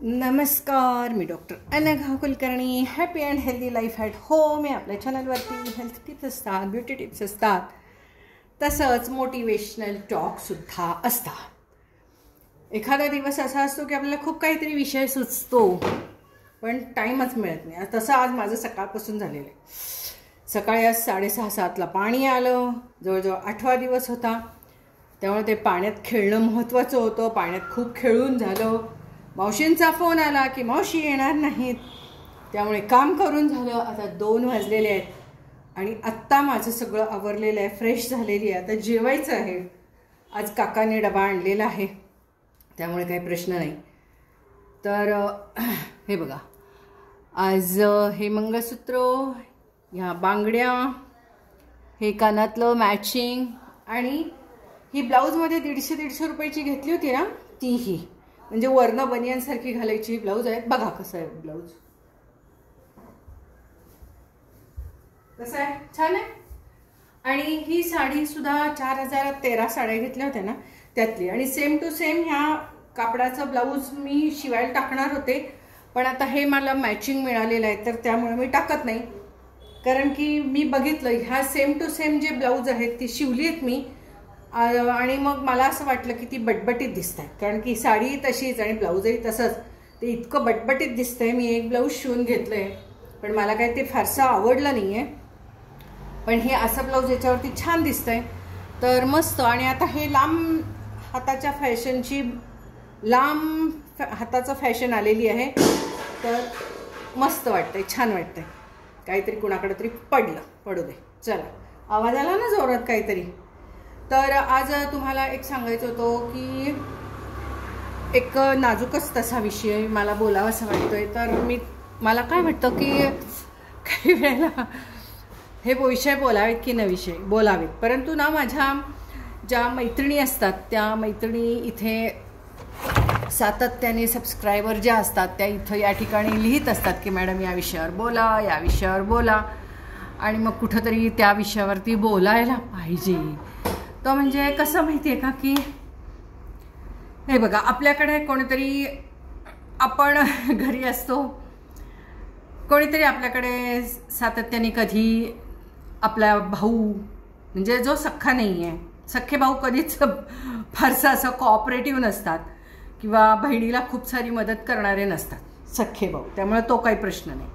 नमस्कार, मी doctor Anagha Kulkarni. Happy and healthy life at home आहे आपल्या चॅनलवरती. हेल्थ टिप्स असतात, ब्युटी टिप्स असतात, तसंच मोटिवेशनल टॉकसुद्धा असतात. एखादा दिवस असा असतो की आपल्याला खूप काहीतरी विषय सुचतो पण टाईमच मिळत नाही. तसं आज माझं सकाळपासून झालेलं आहे. सकाळी आज 6:30-7ला पाणी आलं. जवळजवळ 8वा दिवस होता, त्यामुळे ते पाण्यात खेळणं महत्त्वाचं होतं. पाण्यात खूप खेळून झालं. मावशींचा फोन आला की मावशी येणार नाहीत, त्यामुळे काम करून झालं. आता 2 वाजलेले आहेत आणि आत्ता माझं सगळं आवरलेलं आहे, फ्रेश झालेली आहे. आता जेवायचं आहे. आज काकाने डबा आणलेला आहे, त्यामुळे काही प्रश्न नाही. तर हे बघा, आज हे मंगळसूत्र, ह्या बांगड्या, हे कानातलं मॅचिंग, आणि ही ब्लाऊजमध्ये 150-150 रुपयाची घेतली होती ना, तीही म्हणजे वर्ण बनियनसारखी घालायची ब्लाऊज आहे. बघा कसं आहे ब्लाऊज, कसं आहे, छान आहे. आणि ही साडी सुद्धा 4000 13 साड्या घेतल्या होत्या ना त्यातली, आणि सेम टू सेम ह्या कापडाचं ब्लाऊज मी शिवायला टाकणार होते, पण आता हे मला मॅचिंग मिळालेलं आहे तर त्यामुळे मी टाकत नाही. कारण की मी बघितलं ह्या सेम टू सेम जे ब्लाऊज आहेत ती शिवली आहेत मी, आणि मग मला असं वाटलं की ती बटबटीत दिसत आहे. कारण की साडी तशीच आणि ब्लाऊजही तसंच, ते इतकं बटबटीत दिसतंय. मी एक ब्लाऊज शिवून घेतलं आहे, पण मला काय ते फारसं आवडलं नाही आहे. पण हे असं ब्लाऊज याच्यावरती छान दिसतंय, तर मस्त. आणि आता हे लांब हाताच्या फॅशनची, लांब हाताचं फॅशन आलेली आहे, तर मस्त वाटतंय, छान वाटतंय. काहीतरी कुणाकडे तरी पडू दे. चला, आवाज आला ना जोरात काहीतरी. तर आज तुम्हाला एक सांगायचं होतं की एक नाजूकच तसा विषय मला बोलावा असं वाटतोय. तर मला काय वाटतं की काही वेळेला हे विषय बोलावेत की न विषय बोलावेत, परंतु ना माझ्या ज्या मैत्रिणी असतात त्या मैत्रिणी इथे सातत्याने सबस्क्रायबर ज्या असतात त्या इथं या ठिकाणी लिहित असतात की मॅडम या विषयावर बोला, या विषयावर बोला, आणि मग कुठंतरी त्या विषयावरती बोलायला पाहिजे. तो म्हणजे कसं माहिती आहे का की हे बघा, आपल्याकडे कोणीतरी, आपण घरी असतो, कोणीतरी आपल्याकडे सातत्याने, कधी आपला भाऊ म्हणजे जो सख्खा नाही आहे, सख्खे भाऊ कधीच फारसं असं कोऑपरेटिव्ह नसतात किंवा बहिणीला खूप सारी मदत करणारे नसतात सख्खे भाऊ, त्यामुळे तो काही प्रश्न नाही.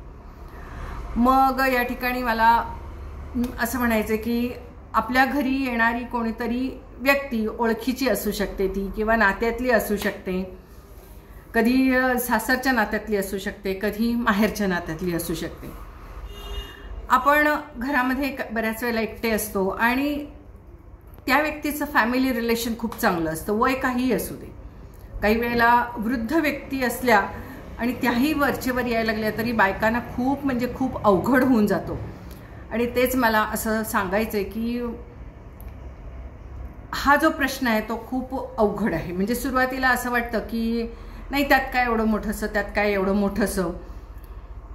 मग या ठिकाणी मला असं म्हणायचं की आपल्या घरी येणारी कोणीतरी व्यक्ती ओळखीची असू शकते ती, किंवा नात्यातली असू शकते, कधी सासरच्या नात्यातली असू शकते, कधी माहेरच्या नात्यातली असू शकते. आपण घरामध्ये बऱ्याच वेळेला एकटे असतो आणि त्या व्यक्तीचं फॅमिली रिलेशन खूप चांगलं असतं, वय काहीही असू दे. काही वेळेला वृद्ध व्यक्ती असल्या आणि त्याही वरचेवर यायला लागल्या तरी बायकांना खूप म्हणजे खूप अवघड होऊन जातो. आणि तेच मला असं सांगायचं आहे की हा जो प्रश्न आहे तो खूप अवघड आहे. म्हणजे सुरुवातीला असं वाटतं की नाही, त्यात काय एवढं मोठंसं, त्यात काय एवढं मोठंसं.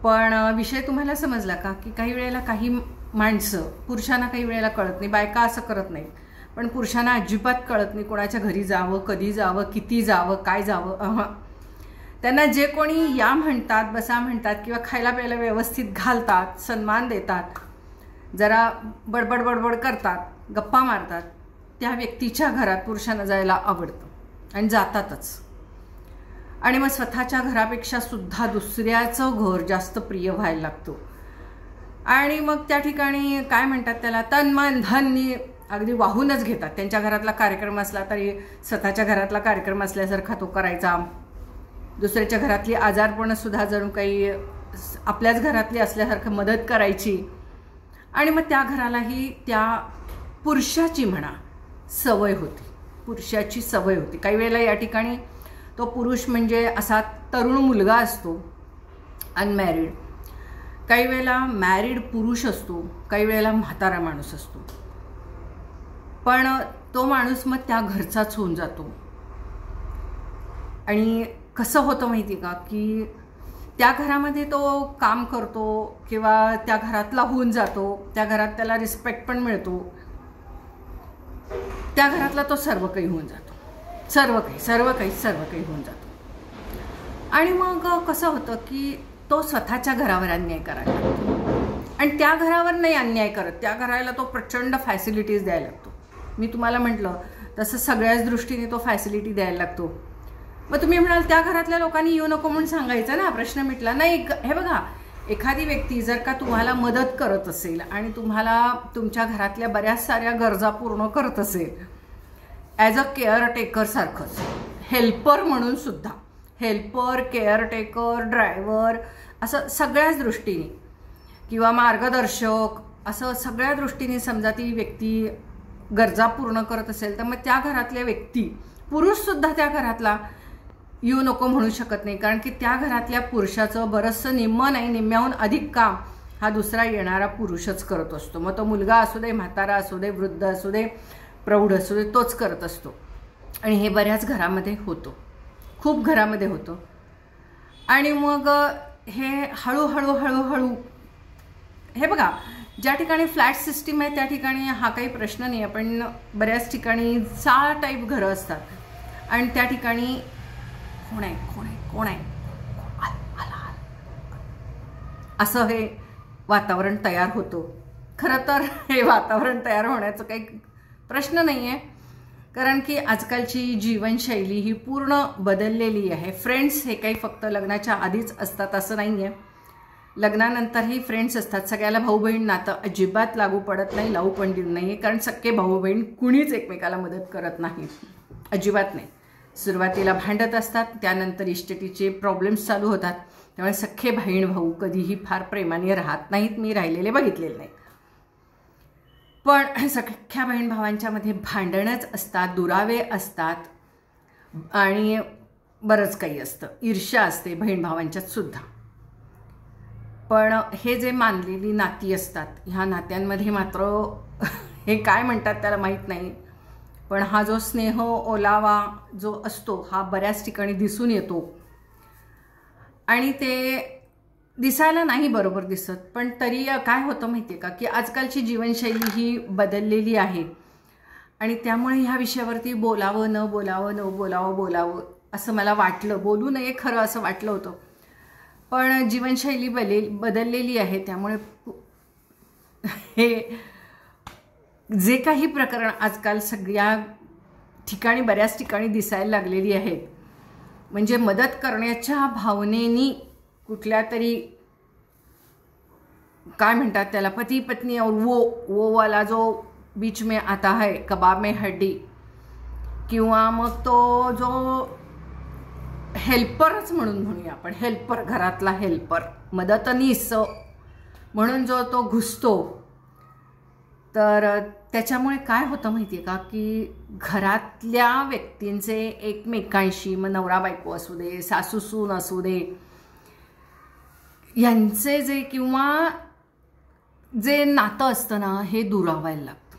पण विषय तुम्हाला समजला का की काही वेळेला काही माणसं, पुरुषांना काही वेळेला कळत नाही, बायका असं करत नाहीत, पण पुरुषांना अजिबात कळत नाही कोणाच्या घरी जावं, कधी जावं, किती जावं, काय जावं. त्यांना जे कोणी या म्हणतात, बसा म्हणतात, किंवा खायला प्यायला व्यवस्थित घालतात, सन्मान देतात, जरा बडबड बडबड करतात, गप्पा मारतात, त्या व्यक्तीच्या घरात पुरुषांना जायला आवडतं आणि जातातच. आणि मग स्वतःच्या घरापेक्षा सुद्धा दुसऱ्याचं घर जास्त प्रिय व्हायला लागतो. आणि मग त्या ठिकाणी काय म्हणतात त्याला, तन मन धन अगदी वाहूनच घेतात. त्यांच्या घरातला कार्यक्रम असला तरी स्वतःच्या घरातला कार्यक्रम असल्यासारखा तो करायचा. दुसऱ्याच्या घरातली आजारपणंसुद्धा जणू काही आपल्याच घरातली असल्यासारखं मदत करायची. आणि मग त्या घरालाही त्या पुरुषाची म्हणा सवय होती, पुरुषाची सवय होती. काही वेळेला या ठिकाणी तो पुरुष म्हणजे असा तरुण मुलगा असतो, अनमॅरिड, काही वेळेला मॅरिड पुरुष असतो, काही वेळेला म्हातारा माणूस असतो. पण तो माणूस मग त्या घरचाच होऊन जातो. आणि कसं होतं माहिती का की त्या घरामध्ये तो काम करतो किंवा त्या घरातला होऊन जातो, त्या घरात त्याला रिस्पेक्ट पण मिळतो, त्या घरातला तो सर्व काही होऊन जातो, सर्व काही होऊन जातो. आणि मग कसं होतं की तो स्वतःच्या घरावर अन्याय करायला लागतो आणि त्या घरावर नाही अन्याय करत, त्या घराला तो प्रचंड फॅसिलिटीज द्यायला लागतो. मी तुम्हाला म्हटलं तसं सगळ्याच दृष्टीने तो फॅसिलिटी द्यायला लागतो. मग तुम्ही म्हणाल त्या घरातल्या लोकांनी येऊ नको म्हणून सांगायचं ना, प्रश्न मिटला. नाही, हे बघा, एखादी व्यक्ती जर का तुम्हाला मदत करत असेल आणि तुम्हाला तुमच्या घरातल्या बऱ्याच साऱ्या गरजा पूर्ण करत असेल, ॲज अ केअरटेकर सारखंच, हेल्पर म्हणून सुद्धा, हेल्पर, केअरटेकर, ड्रायव्हर, असं सगळ्याच दृष्टीने किंवा मार्गदर्शक, असं सगळ्या दृष्टीने समजा ती व्यक्ती गरजा पूर्ण करत असेल, तर मग त्या घरातल्या व्यक्ती, पुरुषसुद्धा त्या घरातला येऊ नको म्हणू शकत नाही. कारण की त्या घरातल्या पुरुषाचं बरंचसं निम्मं नाही, निम्म्याहून अधिक काम हा दुसरा येणारा पुरुषच करत असतो. मग तो मुलगा असू दे, म्हातारा असू दे, वृद्ध असू दे, प्रौढ असू दे, तोच करत असतो. आणि हे बऱ्याच घरामध्ये होतं, खूप घरामध्ये होतं. आणि मग हे हळूहळू हळूहळू, हे बघा, ज्या ठिकाणी फ्लॅट सिस्टीम आहे त्या ठिकाणी हा काही प्रश्न नाही आहे, पण बऱ्याच ठिकाणी चाळ टाईप घरं असतात आणि त्या ठिकाणी कोण आहे कोण आहे कोण आहे असं हे वातावरण तयार होतं. खरं तर हे वातावरण तयार होण्याचं काही प्रश्न नाही आहे, कारण की आजकालची जीवनशैली ही पूर्ण बदललेली आहे. फ्रेंड्स हे काही फक्त लग्नाच्या आधीच असतात असं नाही आहे, लग्नानंतरही फ्रेंड्स असतात. सगळ्याला भाऊ बहीण नातं अजिबात लागू पडत नाही, लावू पण देऊ नाही, कारण सख्खे भाऊ बहीण कुणीच एकमेकाला मदत करत नाही, अजिबात नाही. सुरुवातीला भांडत असतात, त्यानंतर इस्टेटीचे प्रॉब्लेम्स चालू होतात. त्यामुळे सख्खे बहीण भाऊ कधीही फार प्रेमाने राहत नाहीत, मी राहिलेले बघितलेले नाही. पण सख्ख्या बहीण भावांच्या मध्ये भांडणच असतात, दुरावे असतात आणि बरंच काही असतं, ईर्ष्या असते बहीण भावांच्यात सुद्धा. पण हे जे मानलेली नाती असतात, ह्या नात्यांमध्ये मात्र हे काय म्हणतात त्याला माहीत नाही, पण हा जो स्नेह ओलावा जो असतो हा बऱ्याच ठिकाणी दिसून येतो. आणि ते दिसायला नाही बरोबर दिसत, पण तरी काय होतं माहिती आहे का, की आजकालची जीवनशैली ही बदललेली आहे आणि त्यामुळे ह्या विषयावरती बोलावं न बोलावं असं मला वाटलं. बोलू नये खरं असं वाटलं होतं, पण जीवनशैली बदललेली आहे. त्यामुळे हे जे काही प्रकरण आजकाल सगळ्या ठिकाणी बऱ्याच ठिकाणी दिसायला लागलेली आहेत, म्हणजे मदत करण्याच्या भावनेनी कुठल्या तरी काय म्हणतात त्याला, पती पत्नी और वो वाला जो बीच में आता है, कबाब में हड्डी, किंवा मग तो जो हेल्परच म्हणून म्हणूया आपण, हेल्पर, घरातला हेल्पर, मदतनीस म्हणून जो तो घुसतो, तर त्याच्यामुळे काय होतं माहिती आहे का, की घरातल्या व्यक्तींचे एकमेकांशी, मग नवरा बायको असू दे, सासू सून असू दे, यांचे जे किंवा जे नातं असतं ना, हे दुरावायला लागतं.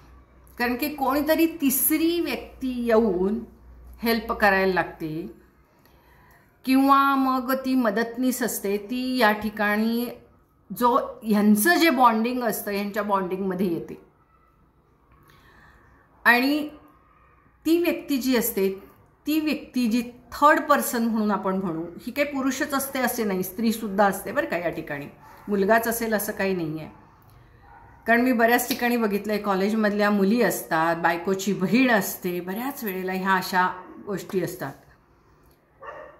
कारण की कोणीतरी तिसरी व्यक्ती येऊन हेल्प करायला लागते, किंवा मग ती मदतनीस असते, ती या ठिकाणी जो ह्यांचं जे बॉन्डिंग असतं ह्यांच्या बॉन्डिंगमध्ये येते. आणि ती व्यक्ती जी असते, ती व्यक्ती जी थर्ड पर्सन म्हणून आपण म्हणू, ही काही पुरुषच असते असे नाही, स्त्रीसुद्धा असते बरं का. या ठिकाणी मुलगाच असेल असं काही नाही आहे, कारण मी बऱ्याच ठिकाणी बघितलं आहे, कॉलेजमधल्या मुली असतात, बायकोची बहीण असते, बऱ्याच वेळेला ह्या अशा गोष्टी असतात.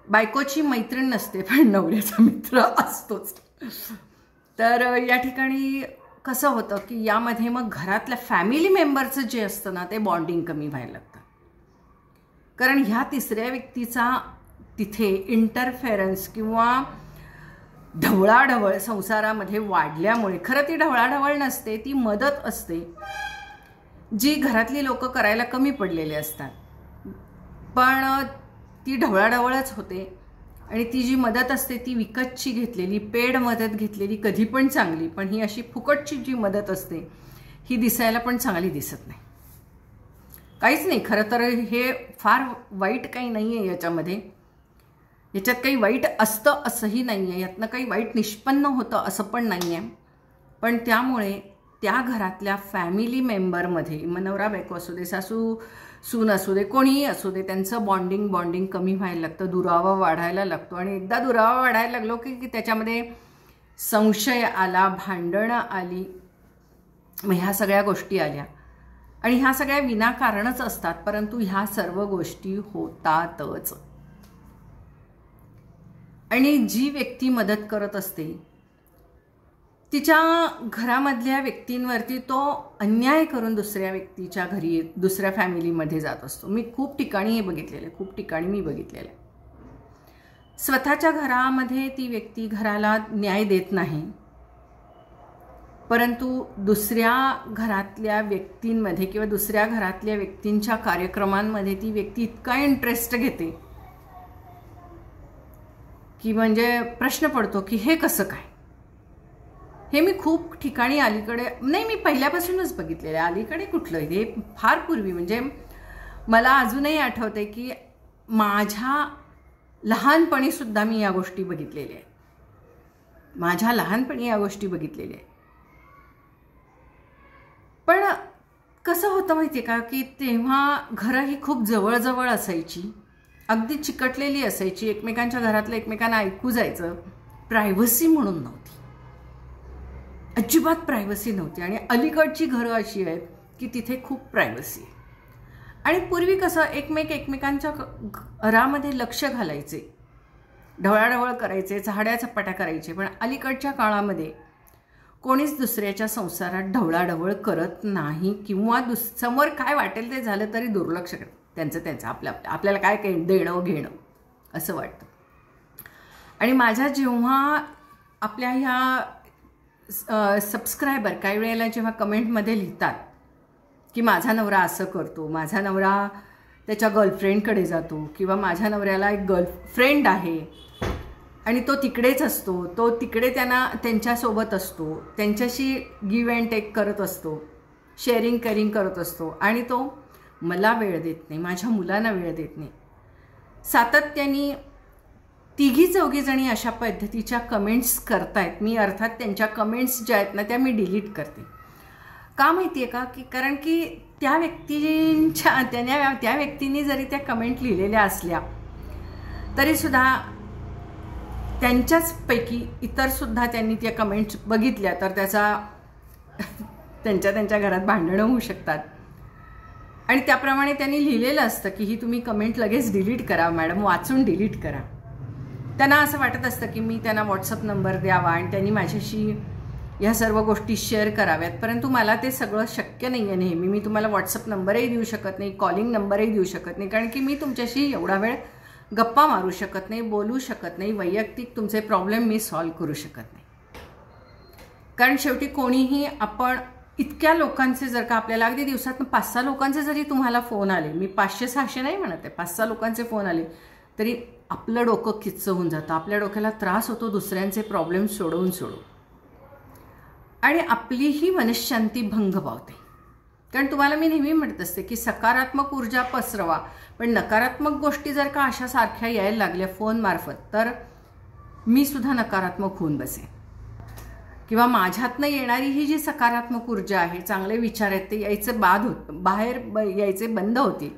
बायकोची मैत्रीण नसते, पण नवऱ्याचा मित्र असतोच. तर या ठिकाणी कसं होतं की यामध्ये मग घरातल्या फॅमिली मेंबरचं जे असतं ना, ते बॉन्डिंग कमी व्हायला लागतं, कारण ह्या तिसऱ्या व्यक्तीचा तिथे इंटरफेरन्स किंवा ढवळाढवळ संसारामध्ये वाढल्यामुळे, खरं ती ढवळाढवळ नसते, ती मदत असते जी घरातली लोक करायला कमी पडलेले असतात, पण ती ढवळाढवळच होते. आणि ती जी मदत असते ती विकतची घेतलेली, पेड मदत घेतलेली कधी पण चांगली, पण ही अशी फुकटची जी मदत असते ही दिसायला पण चांगली दिसत नाही. काहीच नाही, खरं तर हे फार वाईट काही नाही आहे याच्यामध्ये, याच्यात काही वाईट असतं असंही नाही आहे, यातनं काही वाईट निष्पन्न होतं असं पण नाही आहे. पण त्यामुळे त्या घरातल्या फॅमिली मेंबरमध्ये, मग नवरा बायको असू दे, सासू सून असू दे, कोणीही असू दे, त्यांचं बॉन्डिंग कमी व्हायला लागतं, दुरावा वाढायला लागतो. आणि एकदा दुरावा वाढायला लागलो की त्याच्यामध्ये संशय आला, भांडणं आली, मग ह्या सगळ्या गोष्टी आल्या. आणि ह्या सगळ्या विनाकारणच असतात, परंतु ह्या सर्व गोष्टी होतातच. आणि जी व्यक्ती मदत करत असते तिच्या घरामधल्या व्यक्तींवरती तो अन्याय करून दुसऱ्या व्यक्तीच्या घरी, दुसऱ्या फॅमिलीमध्ये जात असतो. मी खूप ठिकाणी हे बघितलेलं आहे, खूप ठिकाणी मी बघितलेलं आहे. स्वतःच्या घरामध्ये ती व्यक्ती घराला न्याय देत नाही, परंतु दुसऱ्या घरातल्या व्यक्तींमध्ये किंवा दुसऱ्या घरातल्या व्यक्तींच्या कार्यक्रमांमध्ये ती व्यक्ती इतका इंटरेस्ट घेते की म्हणजे प्रश्न पडतो की हे कसं काय. हे मी खूप ठिकाणी अलीकडे, नाही मी पहिल्यापासूनच बघितलेलं आहे, अलीकडे कुठलं, हे फार पूर्वी, म्हणजे मला अजूनही आठवते की माझ्या लहानपणीसुद्धा मी या गोष्टी बघितलेल्या आहेत. माझ्या लहानपणी या गोष्टी बघितलेल्या आहेत. पण कसं होतं माहिती आहे का की तेव्हा घरं ही खूप जवळजवळ असायची, अगदी चिकटलेली असायची, एकमेकांच्या घरातलं एकमेकांना ऐकू जायचं. प्रायव्हसी म्हणून नव्हती, अजिबात प्रायव्हसी नव्हती. आणि अलीकडची घरं अशी आहेत की तिथे खूप प्रायव्हसी आहे. आणि पूर्वी कसं एकमेकांच्या घरामध्ये लक्ष घालायचे, ढवळाढवळ करायचे, चहाड्या चपाट्या करायचे. पण अलीकडच्या काळामध्ये कोणीच दुसऱ्याच्या संसारात ढवळाढवळ करत नाही, किंवा समोर काय वाटेल ते झालं तरी दुर्लक्ष करत, त्यांचं आपल्याला काय देणं घेणं असं वाटतं. आणि माझ्या जेव्हा आपल्या ह्या सबस्क्रायबर काही वेळेला जेव्हा कमेंटमध्ये लिहितात की माझा नवरा असं करतो, माझा नवरा त्याच्या गर्लफ्रेंडकडे जातो, किंवा माझ्या नवऱ्याला एक गर्लफ्रेंड आहे आणि तो तिकडेच असतो, तो तिकडे त्यांच्यासोबत असतो, त्यांच्याशी गिव्ह अँड टेक करत असतो, शेअरिंग कॅरिंग करत असतो, आणि तो मला वेळ देत नाही, माझ्या मुलांना वेळ देत नाही. सातत्याने तिघी चौघीजणी अशा पद्धतीच्या कमेंट्स करतायत. मी अर्थात त्यांच्या कमेंट्स ज्या आहेत ना त्या मी डिलीट करते. का माहिती आहे का की कारण की त्या व्यक्तींनी जरी त्या कमेंट लिहिलेल्या असल्या तरीसुद्धा त्यांच्याचपैकी इतरसुद्धा त्यांनी त्या कमेंट्स बघितल्या तर त्यांच्या घरात भांडणं होऊ शकतात. आणि त्याप्रमाणे त्यांनी लिहिलेलं असतं की ही तुम्ही कमेंट लगेच डिलीट करा मॅडम, वाचून डिलीट करा. त्यांना असं वाटत असतं की मी त्यांना व्हॉट्सअप नंबर द्यावा आणि त्यांनी माझ्याशी ह्या सर्व गोष्टी शेअर कराव्यात, परंतु मला ते सगळं शक्य नाही आहे नेहमी. मी तुम्हाला व्हॉट्सअप नंबरही देऊ शकत नाही, कॉलिंग नंबरही देऊ शकत नाही, कारण की मी तुमच्याशी एवढा वेळ गप्पा मारू शकत नाही, बोलू शकत नाही, वैयक्तिक तुमचे प्रॉब्लेम मी सॉल्व्ह करू शकत नाही. कारण शेवटी कोणीही आपण इतक्या लोकांचे जर का आपल्याला अगदी दिवसात 5-6 लोकांचे जरी तुम्हाला फोन आले, मी 500-600 नाही म्हणत आहे, 5-6 लोकांचे फोन आले तरी आपलं डोकं किच्च होऊन जातं, आपल्या डोक्याला त्रास होतो दुसऱ्यांचे प्रॉब्लेम सोडवून आणि आपलीही मनःशांती भंग पावते. कारण तुम्हाला मी नेहमी म्हणत असते की सकारात्मक ऊर्जा पसरवा, पण नकारात्मक गोष्टी जर का अशा सारख्या यायला लागल्या फोनमार्फत तर मी सुद्धा नकारात्मक होऊन बसेन, किंवा माझ्यातनं येणारी ही जी सकारात्मक ऊर्जा आहे, चांगले विचार आहेत ते यायचे बाहेर यायचे बंद होतील.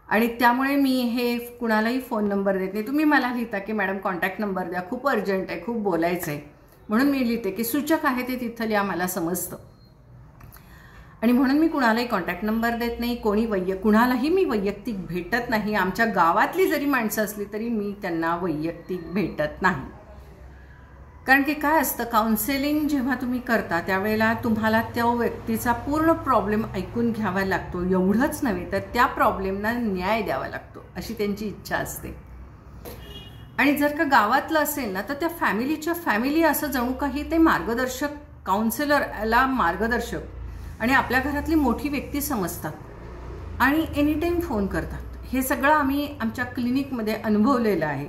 आणि त्यामुळे मी हे कुणालाही फोन नंबर देत नाही. तुम्ही मला लिहिता की मॅडम कॉन्टॅक्ट नंबर द्या, खूप अर्जंट आहे, खूप बोलायचं आहे, म्हणून मी लिहिते की सूचक आहे ते तिथं लिहा, मला समजतं. आणि म्हणून मी कुणालाही कॉन्टॅक्ट नंबर देत नाही, कुणालाही मी वैयक्तिक भेटत नाही. आमच्या गावातली जरी माणसं असली तरी मी त्यांना वैयक्तिक भेटत नाही. कारण की काय असतं, काउन्सेलिंग जेव्हा तुम्ही करता त्यावेळेला तुम्हाला त्या व्यक्तीचा पूर्ण प्रॉब्लेम ऐकून घ्यावा लागतो. एवढंच नव्हे तर त्या प्रॉब्लेमना न्याय द्यावा लागतो अशी त्यांची इच्छा असते. आणि जर का गावातलं असेल ना तर त्या फॅमिली असं जणू काही ते मार्गदर्शक, काउन्सिलरला मार्गदर्शक आणि आपल्या घरातली मोठी व्यक्ती समजतात आणि एनीटाईम फोन करतात. हे सगळं आम्ही आमच्या क्लिनिकमध्ये अनुभवलेलं आहे.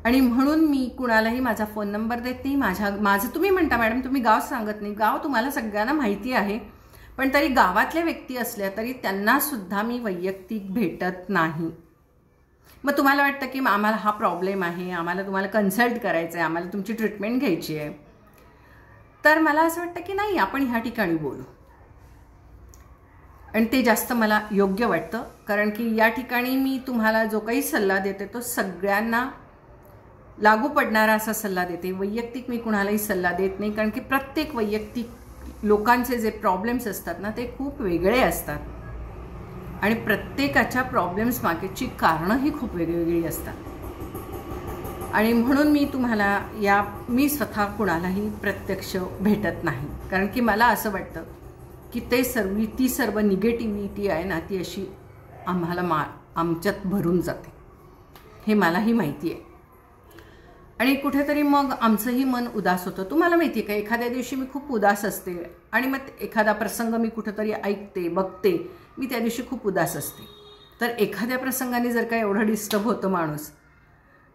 आणि म्हणून मी कुणालाही माझा फोन नंबर देत नाही. माझं तुम्ही म्हणता मॅडम तुम्ही गाव सांगत नाही, गाव तुम्हाला सगळ्यांना माहिती आहे, पण तरी गावातल्या व्यक्ती असल्या तरी त्यांनासुद्धा मी वैयक्तिक भेटत नाही. मग तुम्हाला वाटतं की आम्हाला हा प्रॉब्लेम आहे, आम्हाला तुम्हाला कन्सल्ट करायचं आहे, आम्हाला तुमची ट्रीटमेंट घ्यायची आहे, तर मला असं वाटतं की नाही आपण ह्या ठिकाणी बोलू. आणि ते जास्त मला योग्य वाटतं, कारण की या ठिकाणी मी तुम्हाला जो काही सल्ला देते तो सगळ्यांना लागू पडणारा असा सल्ला देते. वैयक्तिक मी कुणालाही सल्ला देत नाही, कारण की प्रत्येक वैयक्तिक लोकांचे जे प्रॉब्लेम्स असतात ना ते खूप वेगळे असतात आणि प्रत्येकाच्या प्रॉब्लेम्स मागेची कारणंही खूप वेगवेगळी असतात. आणि म्हणून मी तुम्हाला मी स्वतः कुणालाही प्रत्यक्ष भेटत नाही, कारण की मला असं वाटतं की ती सर्व निगेटिव्हिटी आहे ना ती अशी आमच्यात भरून जाते, हे मलाही माहिती आहे. आणि कुठेतरी मग आमचंही मन उदास होतं. तुम्हाला माहिती आहे का, एखाद्या दिवशी मी खूप उदास असते आणि मग एखादा प्रसंग मी कुठेतरी ऐकते बघते, मी त्या दिवशी खूप उदास असते. तर एखाद्या प्रसंगाने जर का एवढं डिस्टर्ब होतं माणूस,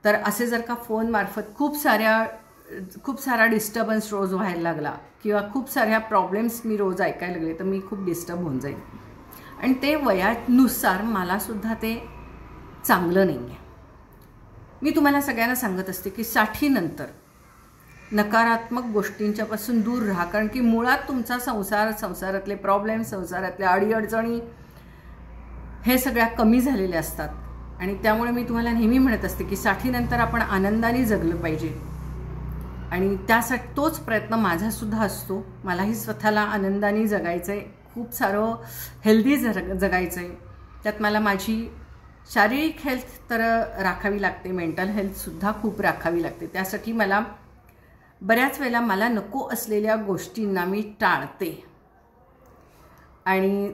तर असे जर का फोनमार्फत खूप सारा डिस्टर्बन्स रोज व्हायला लागला किंवा खूप साऱ्या प्रॉब्लेम्स मी रोज ऐकायला लागले, तर मी खूप डिस्टर्ब होऊन जाईल. आणि ते वयानुसार मलासुद्धा ते चांगलं नाही आहे. मी तुम्हाला सगळ्यांना सांगत असते की 60 नंतर नकारात्मक गोष्टींच्यापासून दूर राहा, कारण की मुळात तुमचा संसारातले प्रॉब्लेम, संसारातल्या अडीअडचणी हे सगळ्या कमी झालेल्या असतात. आणि त्यामुळे मी तुम्हाला नेहमी म्हणत असते की 60 नंतर आपण आनंदाने जगलं पाहिजे. आणि त्यासाठी तोच प्रयत्न माझासुद्धा असतो. मलाही स्वतःला आनंदाने जगायचं आहे, खूप सारं हेल्दी जगायचं आहे. त्यात मला माझी शारीरिक हेल्थ तर राखावी लागते, मेंटल हेल्थसुद्धा खूप राखावी लागते. त्यासाठी मला बऱ्याच वेळेला मला नको असलेल्या गोष्टींना मी टाळते. आणि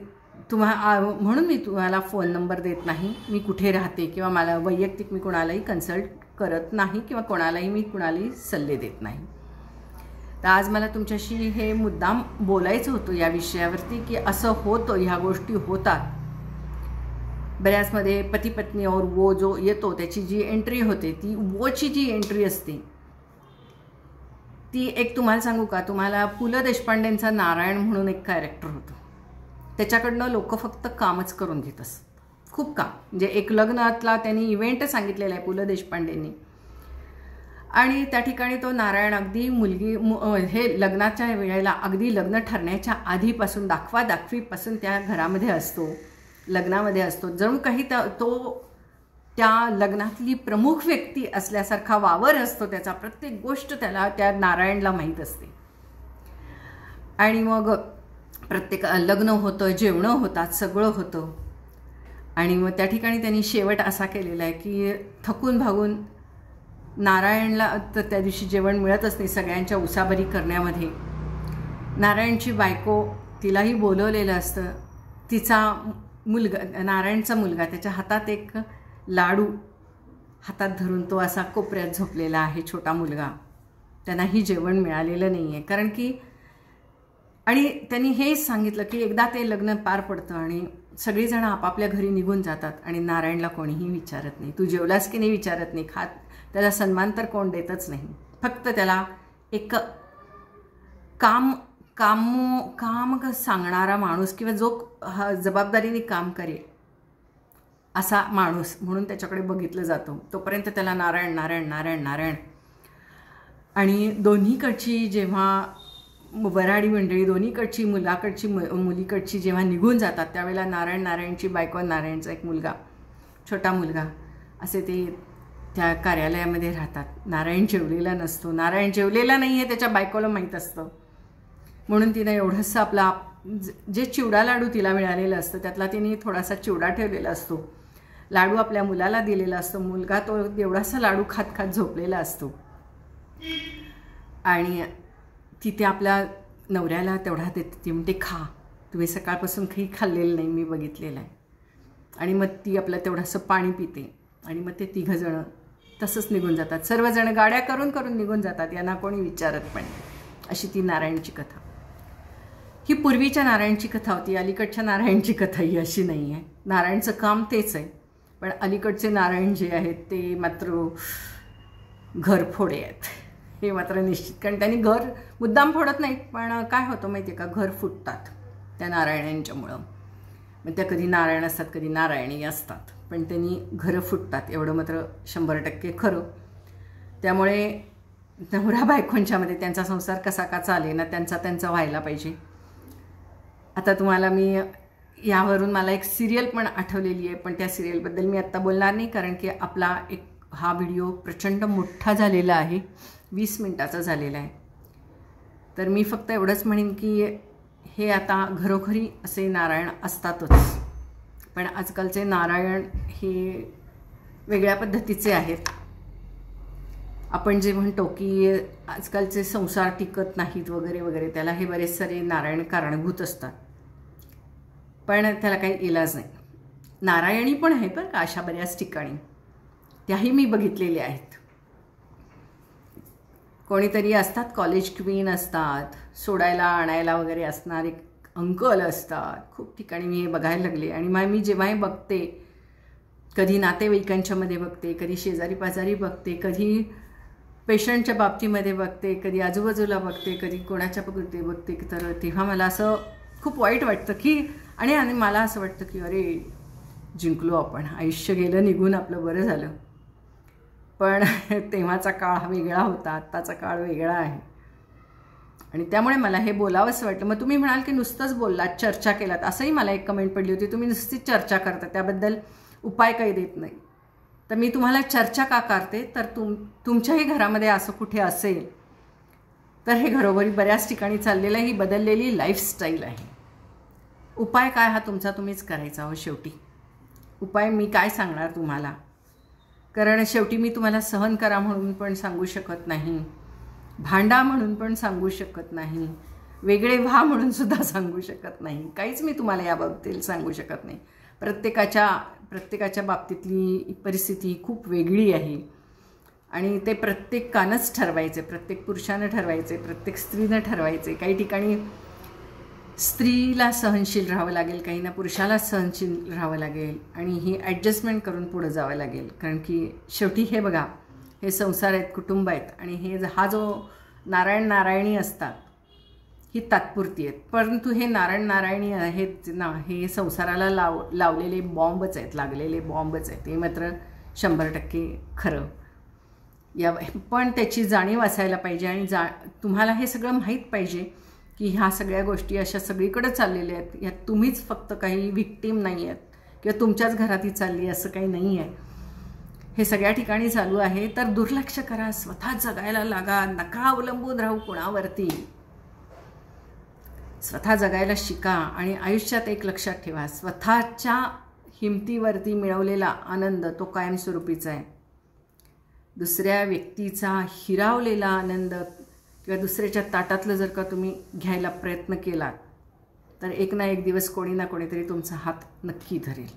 म्हणून मी तुम्हाला फोन नंबर देत नाही, मी कुठे राहते किंवा मला वैयक्तिक मी कोणालाही कन्सल्ट करत नाही किंवा कोणालाही सल्ले देत नाही. तर आज मला तुमच्याशी हे मुद्दाम बोलायचं होतं या विषयावरती की असं होतं, ह्या गोष्टी होतात. बऱ्याचमध्ये पती पत्नी और वो जो येतो त्याची जी एंट्री होते, ती वोची जी एंट्री असते ती एक तुम्हाला सांगू का, तुम्हाला पु ल देशपांडेंचा नारायण म्हणून एक कॅरेक्टर होतं, त्याच्याकडनं लोक फक्त कामच करून घेत असतात, खूप काम. म्हणजे एक लग्नातला त्यांनी इव्हेंट सांगितलेला आहे पु ल देशपांडेंनी, आणि त्या ठिकाणी तो नारायण अगदी हे लग्नाच्या वेळेला अगदी लग्न ठरण्याच्या आधीपासून दाखवादाखवीपासून त्या घरामध्ये असतो, लग्नामध्ये असतो. जणू काही तो त्या लग्नातली प्रमुख व्यक्ती असल्यासारखा वावर असतो त्याचा. प्रत्येक गोष्ट त्या नारायणला माहीत असते. आणि मग प्रत्येक लग्न होतं, जेवणं होतात, सगळं होतं. आणि मग त्या ठिकाणी त्यांनी शेवट असा केलेला आहे की थकून भागून नारायणला तर त्या दिवशी जेवण मिळतच नाही सगळ्यांच्या उसाबरी करण्यामध्ये. नारायणची बायको, तिलाही बोलवलेलं असतं. तिचा नारायणचा मुलगा, त्याच्या हातात एक लाडू हातात धरून तो असा कोपऱ्यात झोपलेला आहे, छोटा मुलगा. त्यांनाही जेवण मिळालेलं नाही आहे, कारण की आणि त्यांनी हेच सांगितलं की एकदा ते लग्न पार पडतं आणि सगळीजणं आपापल्या घरी निघून जातात आणि नारायणला कोणीही विचारत नाही, तू जेवलास की नाही विचारत नाही, त्याला सन्मान तर कोण देतच नाही. फक्त त्याला एक काम सांगणारा माणूस किंवा जो जबाबदारीने काम करेल असा माणूस म्हणून त्याच्याकडे बघितलं जातं. तोपर्यंत त्याला नारायण नारायण नारायण नारायण. आणि दोन्हीकडची जेव्हा वराडी मंडळी, दोन्हीकडची मुलाकडची मुलीकडची जेव्हा निघून जातात त्यावेळेला नारायणची बायको, नारायणचा एक मुलगा, छोटा मुलगा, असे ते त्या कार्यालयामध्ये राहतात. नारायण जेवलेला नसतो, नारायण जेवलेला नाही आहे त्याच्या बायकोला माहीत असतं. म्हणून तिनं एवढंसं आपला जे चिवडा लाडू तिला मिळालेलं असतं त्यातला तिने थोडासा चिवडा ठेवलेला असतो, लाडू आपल्या मुलाला दिलेला असतो. मुलगा तो एवढासा लाडू खात खात झोपलेला असतो. आणि तिथे आपल्या नवऱ्याला तेवढा देते. ती म्हणते, खा, तुम्ही सकाळपासून काही खाल्लेलं नाही, मी बघितलेलं आहे. आणि मग ती आपलं तेवढंसं पाणी पिते आणि मग ते तिघंजणं तसंच निघून जातात. सर्वजण गाड्या करून करून निघून जातात, यांना कोणी विचारत पण नाही. अशी ती नारायणची कथा. ही पूर्वीच्या नारायणची कथा होती. अलीकडच्या नारायणची कथा ही अशी नाही आहे. नारायणचं काम तेच आहे, पण अलीकडचे नारायण जे आहेत ते मात्र घरफोडे आहेत, हे मात्र निश्चित. कारण त्यांनी घर मुद्दाम फोडत नाहीत, पण काय होतं माहिती आहे का, घर फुटतात त्या नारायणांच्यामुळं. मग त्या कधी नारायण असतात, कधी नारायणी असतात, पण त्यांनी घरं फुटतात, एवढं मात्र 100% खरं. त्यामुळे नवरा बायकोंच्यामध्ये त्यांचा संसार कसा का चाले ना, त्यांचा व्हायला पाहिजे. आता तुम्हाला मी यावरून मला एक सिरियल पण आठवलेली आहे, पण त्या सिरियलबद्दल मी आत्ता बोलणार नाही, कारण की आपला हा व्हिडिओ प्रचंड मोठा झालेला आहे, 20 मिनिटाचा झालेला आहे. तर मी फक्त एवढंच म्हणेन की हे आता घरोघरी असे नारायण असतातच, पण आजकालचे नारायण हे वेगळ्या पद्धतीचे आहेत. आपण जे म्हणतो की आजकालचे संसार टिकत नाहीत वगैरे वगैरे, त्याला हे बरेच सारे नारायण कारणीभूत असतात, पण त्याला काही इलाज नाही. नारायणी पण आहे बरं का अशा बऱ्याच ठिकाणी, त्याही मी बघितलेल्या आहेत. कोणीतरी असतात, कॉलेज क्वीन असतात, सोडायला आणायला वगैरे असणारे अंकल असतात, खूप ठिकाणी मी हे बघायला लागले. आणि मग मी जेव्हाही बघते, कधी नातेवाईकांच्यामध्ये बघते, कधी शेजारी पाजारी बघते, कधी पेशंटच्या बाबतीमध्ये बघते, कधी आजूबाजूला बघते, कधी कोणाच्या बघते, तर तेव्हा मला असं खूप वाईट वाटतं की आणि मला असं वाटतं की अरे जिंकलो आपण, आयुष्य गेलं निघून, आपलं बरं झालं. पण तेव्हाचा काळ हा वेगळा होता, आत्ताचा काळ वेगळा आहे. आणि त्यामुळे मला हे बोलावंसं वाटलं. मग तुम्ही म्हणाल की नुसतंच बोललात, चर्चा केलात, असंही मला एक कमेंट पडली होती, तुम्ही नुसतीच चर्चा करता, त्याबद्दल उपाय काही देत नाही. तर मी तुम्हाला चर्चा का करते, तर तुमच्याही घरामध्ये असं कुठे असेल तर हे घरोघरी बऱ्याच ठिकाणी चाललेलं ही बदललेली लाईफस्टाईल आहे. उपाय काय हा तुमचा तुम्हीच करायचा हो. शेवटी उपाय मी काय सांगणार तुम्हाला, कारण शेवटी मी तुम्हाला सहन करा म्हणून पण सांगू शकत नाही, भांडा म्हणून पण सांगू शकत नाही, वेगळे व्हा म्हणून सुद्धा सांगू शकत नाही, काहीच मी तुम्हाला याबाबतीत सांगू शकत नाही. प्रत्येकाच्या बाबतीतली परिस्थिती खूप वेगळी आहे आणि ते प्रत्येकानंच ठरवायचे, प्रत्येक पुरुषानं ठरवायचे, प्रत्येक स्त्रीनं ठरवायचे. काही ठिकाणी स्त्रीला सहनशील राहावं लागेल, काहींना पुरुषाला सहनशील राहावं लागेल आणि ही ॲडजस्टमेंट करून पुढं जावं लागेल. कारण की शेवटी हे बघा, हे संसार आहेत, कुटुंब आहेत आणि हा जो नारायणी असतात ही तात्पुरती आहेत, परंतु हे नारायणी आहेत ना, हे संसाराला लावलेले बॉम्बच आहेत, लागलेले बॉम्बच आहेत. हे मात्र 100% खरं. पण त्याची जाणीव असायला पाहिजे आणि तुम्हाला हे सगळं माहीत पाहिजे की ह्या सगळ्या गोष्टी अशा सगळीकडे चाललेल्या आहेत. यात तुम्हीच फक्त काही व्हिक्टीम नाही आहेत किंवा तुमच्याच घरात ही चालली असं काही नाही आहे, हे सगळ्या ठिकाणी चालू आहे. तर दुर्लक्ष करा, स्वतः जगायला लागा, नका अवलंबून राहू कोणावरती. स्वतः जगायला शिका आणि आयुष्यात एक लक्षात ठेवा, स्वतःच्या हिमतीवरती मिळवलेला आनंद तो कायमस्वरूपीचा आहे. दुसऱ्या व्यक्तीचा हिरावलेला आनंद किंवा दुसऱ्याच्या ताटातलं जर का तुम्ही घ्यायला प्रयत्न केलात तर एक ना एक दिवस कोणी ना कोणीतरी तुमचा हात नक्की धरेल.